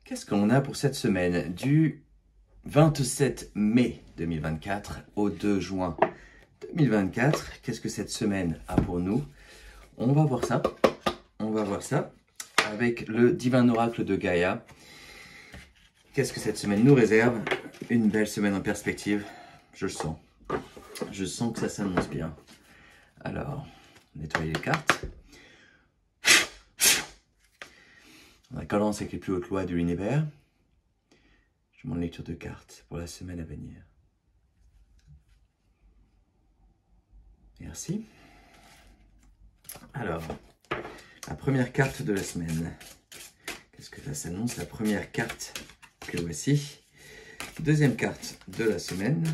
Qu'est-ce qu'on a pour cette semaine du 27 mai 2024 au 2 juin 2024? Qu'est-ce que cette semaine a pour nous? On va voir ça. On va voir ça avec le divin oracle de Gaïa. Qu'est-ce que cette semaine nous réserve? Une belle semaine en perspective. Je le sens. Je sens que ça s'annonce bien. Alors, nettoyer les cartes. On a commencé avec les plus hautes lois de l'univers. Je m'en lecture de cartes pour la semaine à venir. Merci. Alors, la première carte de la semaine. Qu'est-ce que ça s'annonce? La première carte que voici. Deuxième carte de la semaine.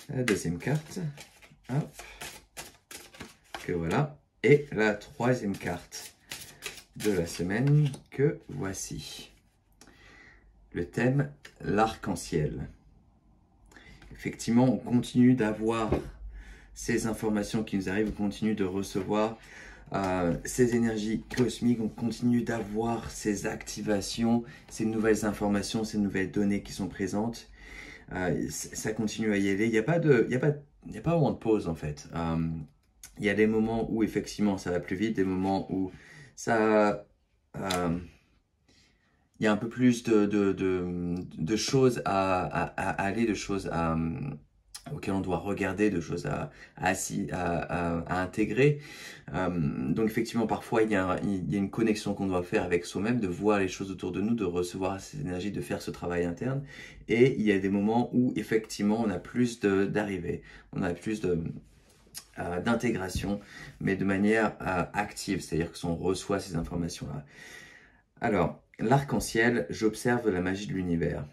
La deuxième carte. Hop. Que voilà. Et la troisième carte de la semaine que voici. Le thème, l'arc-en-ciel. Effectivement, on continue d'avoir ces informations qui nous arrivent, on continue de recevoir ces énergies cosmiques, on continue d'avoir ces activations, ces nouvelles informations, ces nouvelles données qui sont présentes. Ça continue à y aller. Il n'y a pas vraiment de pause en fait. Il y a des moments où effectivement ça va plus vite, des moments où ça... il y a un peu plus de choses à aller, de choses auxquelles on doit regarder, de choses à intégrer. Donc effectivement, parfois, il y a une connexion qu'on doit faire avec soi-même, de voir les choses autour de nous, de recevoir ces énergies, de faire ce travail interne. Et il y a des moments où effectivement, on a plus d'arrivées, on a plus d'intégration, mais de manière active, c'est-à-dire qu'on reçoit ces informations-là. Alors, l'arc-en-ciel, j'observe la magie de l'univers.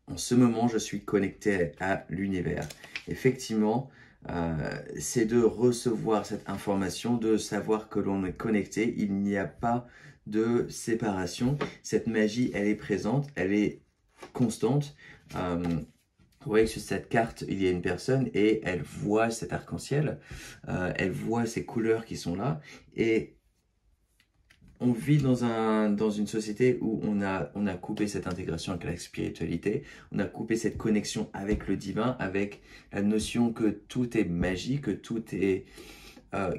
En ce moment, je suis connecté à l'univers. Effectivement, c'est de recevoir cette information, de savoir que l'on est connecté. Il n'y a pas de séparation. Cette magie, elle est présente, elle est constante. Vous voyez que sur cette carte, il y a une personne et elle voit cet arc-en-ciel. Elle voit ces couleurs qui sont là. Et on vit dans une société où on a coupé cette intégration avec la spiritualité, on a coupé cette connexion avec le divin, avec la notion que tout est magie, que tout est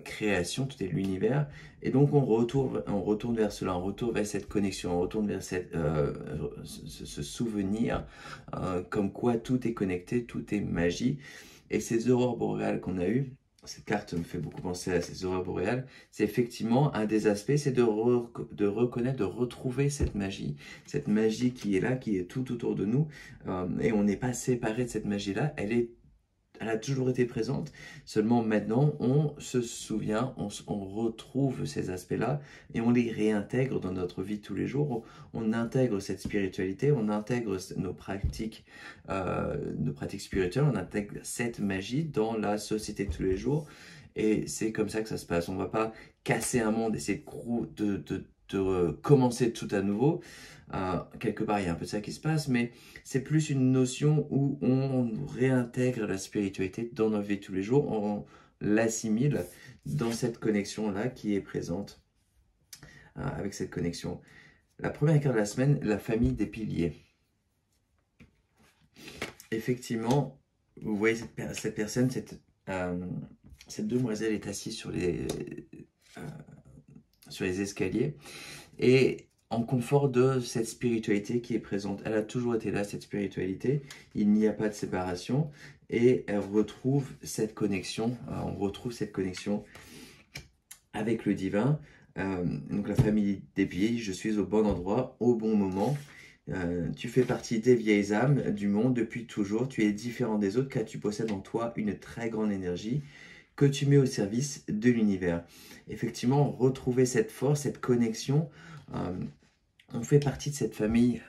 création, tout est l'univers. Et donc on retourne vers cela, on retourne vers cette connexion, on retourne vers ce souvenir comme quoi tout est connecté, tout est magie. Et ces aurores boréales qu'on a eues, cette carte me fait beaucoup penser à ces aurores boréales, c'est effectivement un des aspects, c'est de reconnaître, de retrouver cette magie qui est là, qui est tout autour de nous, et on n'est pas séparé de cette magie-là, elle a toujours été présente, seulement maintenant on se souvient, on retrouve ces aspects-là et on les réintègre dans notre vie de tous les jours, on intègre cette spiritualité, on intègre nos pratiques spirituelles, on intègre cette magie dans la société de tous les jours et c'est comme ça que ça se passe. On ne va pas casser un monde, essayer de commencer tout à nouveau. Quelque part, il y a un peu de ça qui se passe, mais c'est plus une notion où on réintègre la spiritualité dans notre vie de tous les jours, on l'assimile dans cette connexion-là qui est présente avec cette connexion. La première carte de la semaine, la famille des piliers. Effectivement, vous voyez cette personne, cette demoiselle est assise sur les escaliers et en confort de cette spiritualité qui est présente. Elle a toujours été là, cette spiritualité. Il n'y a pas de séparation et elle retrouve cette connexion. On retrouve cette connexion avec le divin. Donc la famille des piliers, je suis au bon endroit, au bon moment. Tu fais partie des vieilles âmes du monde depuis toujours. Tu es différent des autres car tu possèdes en toi une très grande énergie que tu mets au service de l'univers. Effectivement, retrouver cette force, cette connexion. On fait partie de cette famille,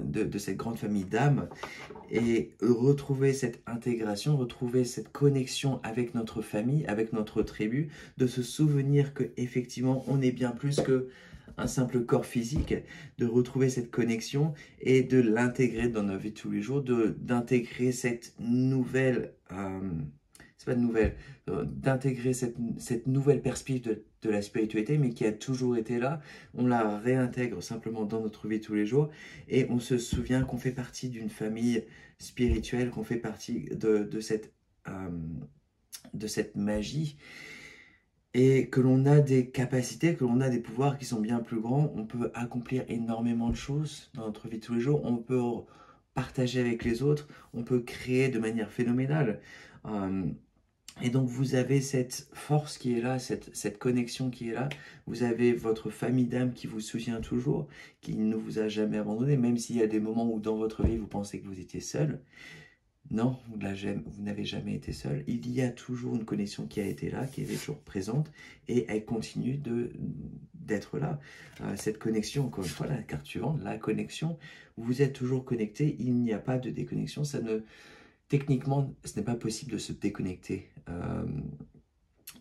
de cette grande famille d'âmes, et retrouver cette intégration, retrouver cette connexion avec notre famille, avec notre tribu, de se souvenir que effectivement on est bien plus que un simple corps physique, de retrouver cette connexion et de l'intégrer dans notre vie de tous les jours, d'intégrer cette nouvelle c'est pas de nouvelle, d'intégrer cette nouvelle perspective de la spiritualité, mais qui a toujours été là. On la réintègre simplement dans notre vie tous les jours et on se souvient qu'on fait partie d'une famille spirituelle, qu'on fait partie de cette magie et que l'on a des capacités, que l'on a des pouvoirs qui sont bien plus grands. On peut accomplir énormément de choses dans notre vie de tous les jours. On peut partager avec les autres. On peut créer de manière phénoménale. Et donc, vous avez cette force qui est là, cette connexion qui est là. Vous avez votre famille d'âme qui vous soutient toujours, qui ne vous a jamais abandonné, même s'il y a des moments où dans votre vie, vous pensez que vous étiez seul. Non, vous n'avez jamais été seul. Il y a toujours une connexion qui a été là, qui est toujours présente, et elle continue d'être là. Cette connexion, encore une fois, la carte suivante, la connexion, vous êtes toujours connecté, il n'y a pas de déconnexion. Techniquement, ce n'est pas possible de se déconnecter,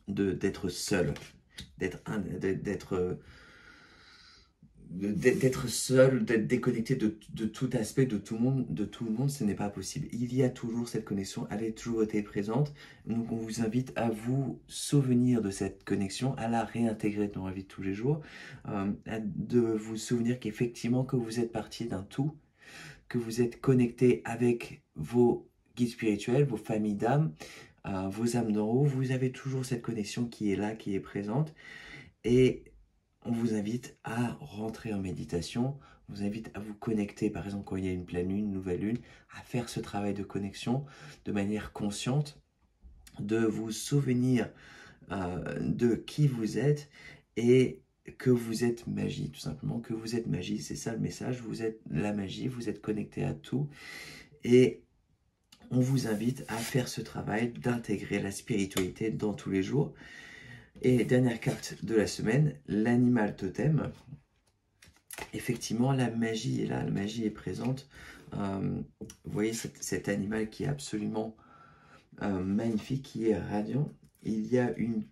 d'être seul, d'être seul, d'être déconnecté de tout aspect, de tout le monde, ce n'est pas possible. Il y a toujours cette connexion, elle a toujours été présente. Donc on vous invite à vous souvenir de cette connexion, à la réintégrer dans la vie de tous les jours, de vous souvenir qu'effectivement que vous êtes partie d'un tout, que vous êtes connecté avec vos guides spirituels, vos familles d'âmes, vos âmes d'en haut. Vous avez toujours cette connexion qui est là, qui est présente. Et on vous invite à rentrer en méditation, on vous invite à vous connecter, par exemple quand il y a une pleine lune, une nouvelle lune, à faire ce travail de connexion de manière consciente, de vous souvenir de qui vous êtes et que vous êtes magie, tout simplement, que vous êtes magie, c'est ça le message, vous êtes la magie, vous êtes connecté à tout et on vous invite à faire ce travail d'intégrer la spiritualité dans tous les jours. Et dernière carte de la semaine, l'animal totem. Effectivement, la magie est là, la magie est présente. Vous voyez cet animal qui est absolument magnifique, qui est radiant. Il y a une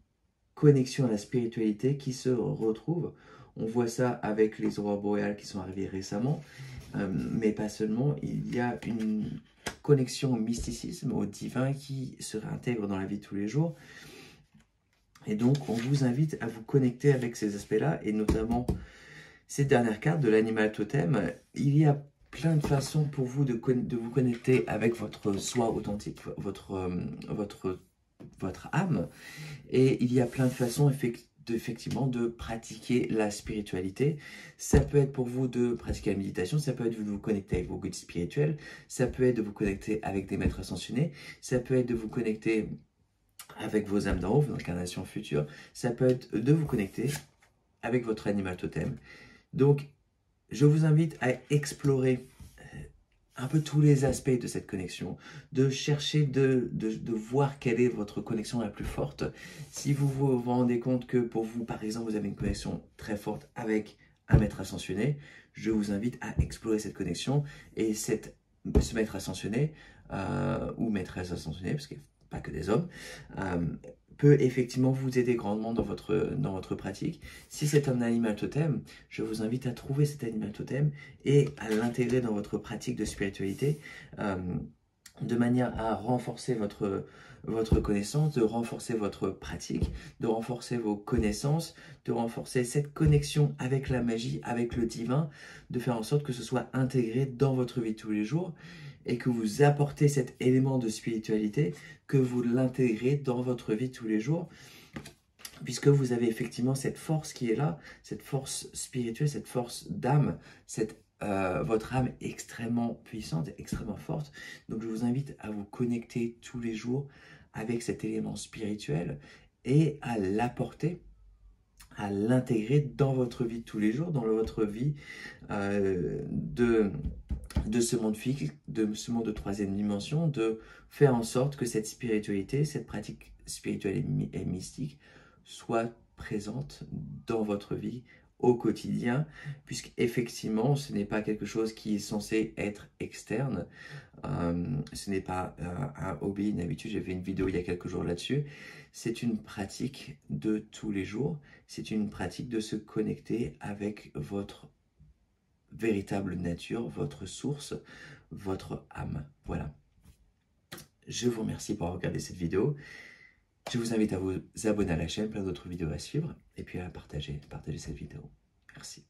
connexion à la spiritualité qui se retrouve. On voit ça avec les aurores boréales qui sont arrivées récemment, mais pas seulement. Il y a une connexion au mysticisme, au divin qui se réintègre dans la vie de tous les jours. Et donc, on vous invite à vous connecter avec ces aspects-là, et notamment ces dernières cartes de l'animal totem. Il y a plein de façons pour vous de vous connecter avec votre soi authentique, votre âme. Et il y a plein de façons, effectivement, de pratiquer la spiritualité. Ça peut être pour vous de pratiquer la méditation, ça peut être de vous connecter avec vos guides spirituels, ça peut être de vous connecter avec des maîtres ascensionnés, ça peut être de vous connecter avec vos âmes d'en haut, vos incarnations futures, ça peut être de vous connecter avec votre animal totem. Donc, je vous invite à explorer un peu tous les aspects de cette connexion, de chercher de voir quelle est votre connexion la plus forte. Si vous vous rendez compte que pour vous, par exemple, vous avez une connexion très forte avec un maître ascensionné, je vous invite à explorer cette connexion et ce maître ascensionné ou maîtresse ascensionnée, parce qu'il n'y a pas que des hommes, peut effectivement vous aider grandement dans votre pratique. Si c'est un animal totem, je vous invite à trouver cet animal totem et à l'intégrer dans votre pratique de spiritualité de manière à renforcer votre connaissance, de renforcer votre pratique, de renforcer vos connaissances, de renforcer cette connexion avec la magie, avec le divin, de faire en sorte que ce soit intégré dans votre vie de tous les jours et que vous apportez cet élément de spiritualité, que vous l'intégrez dans votre vie de tous les jours, puisque vous avez effectivement cette force qui est là, cette force spirituelle, cette force d'âme, votre âme est extrêmement puissante, extrêmement forte. Donc je vous invite à vous connecter tous les jours avec cet élément spirituel et à l'apporter, à l'intégrer dans votre vie de tous les jours, dans votre vie de ce monde physique, de ce monde de troisième dimension, de faire en sorte que cette spiritualité, cette pratique spirituelle et mystique soit présente dans votre vie au quotidien, puisqu'effectivement, ce n'est pas quelque chose qui est censé être externe, ce n'est pas un hobby, une habitude. J'ai fait une vidéo il y a quelques jours là-dessus. C'est une pratique de tous les jours, c'est une pratique de se connecter avec votre véritable nature, votre source, votre âme. Voilà. Je vous remercie pour avoir regardé cette vidéo. Je vous invite à vous abonner à la chaîne, plein d'autres vidéos à suivre, et puis à partager cette vidéo. Merci.